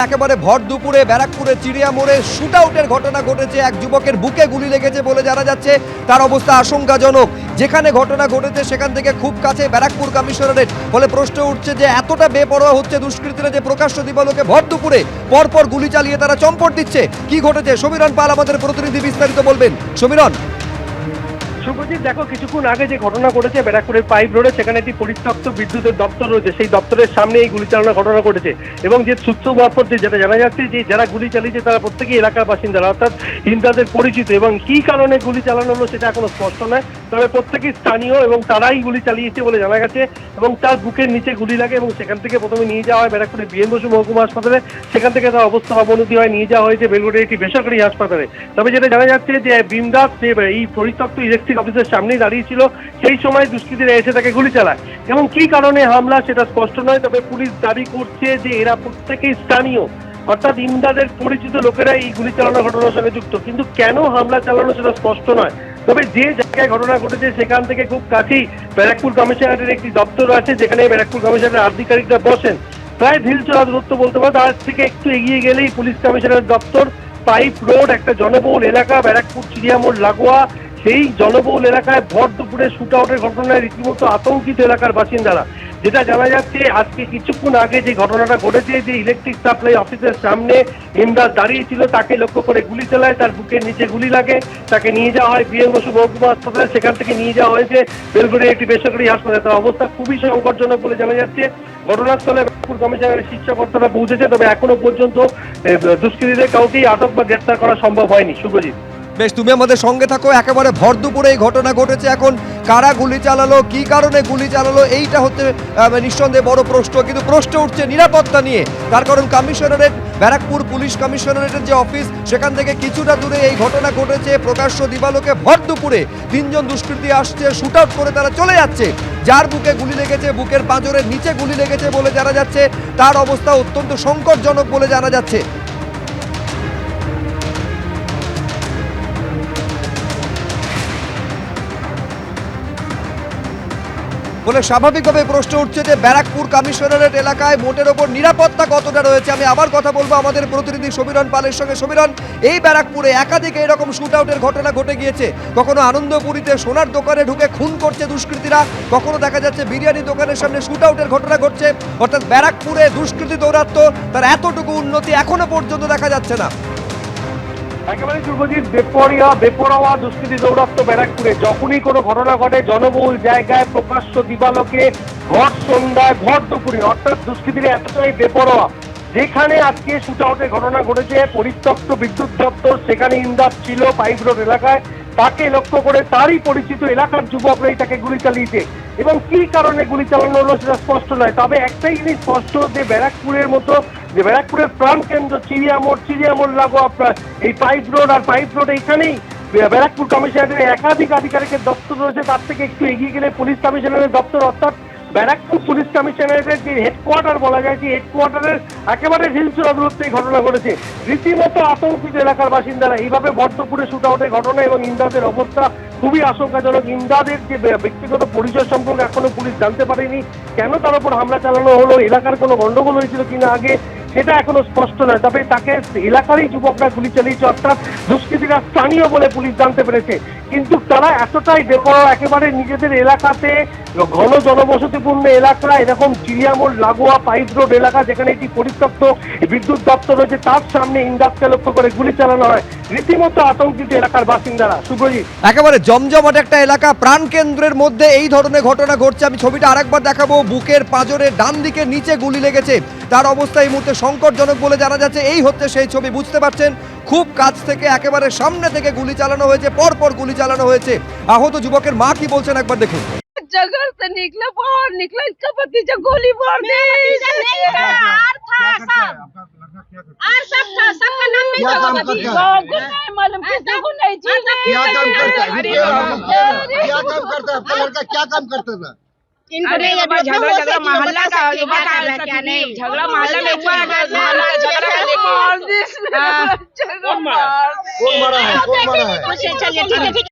একেবারে ভর দুপুরে ব্যারাকপুরের চিড়িয়া মোড়ে শুট আউটের ঘটনা ঘটেছে। এক যুবকের বুকে গুলি লেগেছে বলে জানা যাচ্ছে। তার অবস্থা আশঙ্কাজনক। যেখানে ঘটনা ঘটেছে সেখান থেকে খুব কাছে ব্যারাকপুর কমিশনারেট। ফলে প্রশ্ন উঠছে যে এতটা বেপরোয়া হচ্ছে দুষ্কৃতীরা যে প্রকাশ্য দিবালোকে ভর দুপুরে পরপর গুলি চালিয়ে তারা চম্পট দিচ্ছে। কি ঘটেছে সমীরণ পাল আমাদের প্রতিনিধি বিস্তারিত বলবেন। সমীরণ। শুভজিৎ, দেখো কিছুক্ষণ আগে যে ঘটনা ঘটেছে ব্যারাকপুরের পাইপ রোডে, সেখানে একটি পরিত্যক্ত বিদ্যুতের দপ্তর রয়েছে, সেই দপ্তরের সামনে এই গুলি চালানোর ঘটনা ঘটেছে। এবং যে সূত্র মারফত যেটা জানা যাচ্ছে যে যারা গুলি চালিয়েছে তারা প্রত্যেকেই এলাকার বাসিন্দারা, অর্থাৎ হিন্দাদের পরিচিত। এবং কি কারণে গুলি চালানো হলো সেটা এখনো স্পষ্ট নয়, তবে প্রত্যেকেই স্থানীয় এবং তারাই গুলি চালিয়েছে বলে জানা গেছে। এবং তার বুকের নিচে গুলি লাগে এবং সেখান থেকে প্রথমে নিয়ে যাওয়া হয় ব্যারাকপুরের বীরেন বসু মহকুমা হাসপাতালে। সেখান থেকে তার অবস্থা অবনতি হয়, নিয়ে যাওয়া হয়েছে বেলগড়ের একটি বেসরকারি হাসপাতালে। তবে যেটা জানা যাচ্ছে যে বিমদাস যে এই পরিত্যক্ত ইলেকট্রিক অফিসের সামনেই দাঁড়িয়েছিল, সেই সময় দুষ্কৃতীরা এসে তাকে গুলি চালায়। এবং কি কারণে হামলা সেটা স্পষ্ট নয়, তবে পুলিশ দাবি করছে যে এরা প্রত্যেকেই স্থানীয়, অর্থাৎ ইমদাদের পরিচিত লোকেরা এই গুলি চালানোর ঘটনার সঙ্গে যুক্ত। কিন্তু কেন হামলা চালানো সেটা স্পষ্ট নয়। তবে যে জায়গায় ঘটনা ঘটেছে সেখান থেকে খুব কাছেই ব্যারাকপুর কমিশনারের একটি দপ্তর আছে, যেখানে ব্যারাকপুর কমিশনারের আধিকারিকরা বসেন। প্রায় ঢিলছোড়া দূরত্ব বলতে পারো, তার থেকে একটু এগিয়ে গেলেই পুলিশ কমিশনারের দপ্তর। পাইপ রোড একটা জনবহুল এলাকা, ব্যারাকপুর চিড়িয়ামোড় লাগোয়া। সেই জনবহুল এলাকায় ভর দুপুরে শুট আউটের ঘটনায় রীতিমতো আতঙ্কিত এলাকার বাসিন্দারা। যেটা জানা যাচ্ছে আজকে কিছুক্ষণ আগে যে ঘটনাটা ঘটেছে, যে ইলেকট্রিক সাপ্লাই অফিসের সামনে ইমদাদ দাঁড়িয়েছিল, তাকে লক্ষ্য করে গুলি চালায়, তার বুকের নিচে গুলি লাগে, তাকে নিয়ে যাওয়া হয় বীরেন বসু মহকুমা হাসপাতালে। সেখান থেকে নিয়ে যাওয়া হয়েছে বেলগড়ের একটি বেসরকারি হাসপাতালে। তার অবস্থা খুবই সংকটজনক বলে জানা যাচ্ছে। ঘটনাস্থলে ব্যারাকপুর কমিশনারের শীর্ষকর্তারা পৌঁছেছে, তবে এখনো পর্যন্ত দুষ্কৃতীদের কাউকেই আটক বা গ্রেপ্তার করা সম্ভব হয়নি। শুভজিৎ, বেশ, তুমি আমাদের সঙ্গে থাকো। একেবারে ভর দুপুরে এই ঘটনা ঘটেছে। এখন কারা গুলি চালালো, কি কারণে গুলি চালালো, এইটা হচ্ছে নিঃসন্দেহে বড় প্রশ্ন। কিন্তু প্রশ্ন উঠছে নিরাপত্তা নিয়ে। তার কারণ কমিশনারেট, ব্যারাকপুর পুলিশ কমিশনারেটের যে অফিস, সেখান থেকে কিছুটা দূরে এই ঘটনা ঘটেছে। প্রকাশ্য দিবালোকে ভর দুপুরে তিনজন দুষ্কৃতী আসছে, শুট আউট করে তারা চলে যাচ্ছে। যার বুকে গুলি লেগেছে, বুকের পাঁজরের নিচে গুলি লেগেছে বলে জানা যাচ্ছে। তার অবস্থা অত্যন্ত সংকটজনক বলে জানা যাচ্ছে। বলে স্বাভাবিকভাবে প্রশ্ন উঠছে যে ব্যারাকপুর কমিশনারেট এলাকায় মোটের ওপর নিরাপত্তা কতটা রয়েছে। আমি আবার কথা বলবো আমাদের প্রতিনিধি সমীরণ পালের সঙ্গে। সমীরণ, এই ব্যারাকপুরে একাধিক এরকম শুট আউটের ঘটনা ঘটে গিয়েছে। কখনো আনন্দপুরীতে সোনার দোকানে ঢুকে খুন করছে দুষ্কৃতীরা, কখনো দেখা যাচ্ছে বিরিয়ানি দোকানের সামনে শুট আউটের ঘটনা ঘটছে। অর্থাৎ ব্যারাকপুরে দুষ্কৃতী দৌরাত্ম, তার এতটুকু উন্নতি এখনো পর্যন্ত দেখা যাচ্ছে না। একেবারে শুভজিৎ, বেপরোয়া দুষ্কৃতী দৌরাত্ম ব্যারাকপুরে। যখনই কোনো ঘটনা ঘটে জনবহুল জায়গায়, প্রকাশ্য দিবালোকে, ভর সন্ধ্যায়, ভর দুপুরে, অর্থাৎ দুষ্কৃতীরা এতটাই বেপরোয়া। যেখানে আজকে শুট আউটের ঘটনা ঘটেছে পরিত্যক্ত বিদ্যুৎ দপ্তর, সেখানে ইমদাদ ছিল পাইপ রোড এলাকায়। তাকে লক্ষ্য করে তারই পরিচিত এলাকার যুবকরাই তাকে গুলি চালিয়েছে। এবং কি কারণে গুলি চালানো হলো সেটা স্পষ্ট নয়, তবে একটাই জিনিস স্পষ্ট, যে ব্যারাকপুরের মতো, যে ব্যারাকপুরের প্রাণকেন্দ্র চিড়িয়ামোড় লাগোয়া এই পাইপ রোড, আর পাইপ রোড এইখানেই ব্যারাকপুর কমিশনারের একাধিক আধিকারিকের দপ্তর রয়েছে। তার থেকে একটু এগিয়ে গেলে পুলিশ কমিশনারের দপ্তর, অর্থাৎ ব্যারাকপুর পুলিশ কমিশনারেটের যে হেডকোয়ার্টার বলা যায়, যে হেডকোয়ার্টারের একেবারে ঢিলছোড়া দূরত্বে এই ঘটনা ঘটেছে। রীতিমতো আতঙ্কিত এলাকার বাসিন্দারা। এইভাবে বর্ধপুরে শুট আউটের ঘটনা এবং ইমদাদের অবস্থা খুবই আশঙ্কাজনক। ইমদাদের যে ব্যক্তিগত পরিচয় সম্পর্কে এখনো পুলিশ জানতে পারেনি। কেন তার উপর হামলা চালানো হলো, এলাকার কোনো গন্ডগোল হয়েছিল কিনা আগে, সেটা এখনো স্পষ্ট নয়। তবে তাকে এলাকারই যুবকরা গুলি চালিয়েছে, অর্থাৎ দুষ্কৃতীরা স্থানীয় বলে পুলিশ জানতে পেরেছে। কিন্তু তারা এতটাই বেপরোয়া, একেবারে নিজেদের এলাকাতে, ঘন জনবসতিপূর্ণ এলাকা, এরকম চিড়িয়ামোড় লাগোয়া পাইপ রোড এলাকা, যেখানে একটি পরিত্যক্ত বিদ্যুৎ দপ্তর রয়েছে, তার সামনে ইমদাদকে লক্ষ্য করে গুলি চালানো হয়। রীতিমতো আতঙ্কিত এলাকার বাসিন্দারা। শুভজিৎ, একেবারে জমজমাট একটা এলাকা, প্রাণকেন্দ্রের মধ্যে এই ধরনের ঘটনা ঘটছে। আমি ছবিটা আরেকবার দেখাবো। বুকের পাঁজরে ডান দিকে নিচে গুলি লেগেছে, তার অবস্থা এই মুহূর্তে সংকটজনক বলে জানা যাচ্ছে। এই হচ্ছে সেই ছবি, বুঝতে পারছেন। খুব কাছ থেকে, একেবারে সামনে থেকে গুলি চালানো হয়েছে, পরপর গুলি চালানো হয়েছে। আহত যুবকের মা কি বলছেন একবার দেখুন। जगह से निकला, बाहर निकला, इसका भतीजा गोली मार दी। और सब था, सबका नाम नहीं था, नहीं मालूम, किसी को नहीं जीना। क्या काम करता है? क्या काम करता है आपका लड़का? क्या काम करता था? इनको नहीं अभी झगड़ा मोहल्ला का युवा का क्या नहीं, झगड़ा मोहल्ला में हुआ, मोहल्ला का झगड़ा का लेके कौन मारा है? कौन मारा है? चलिए ठीक है।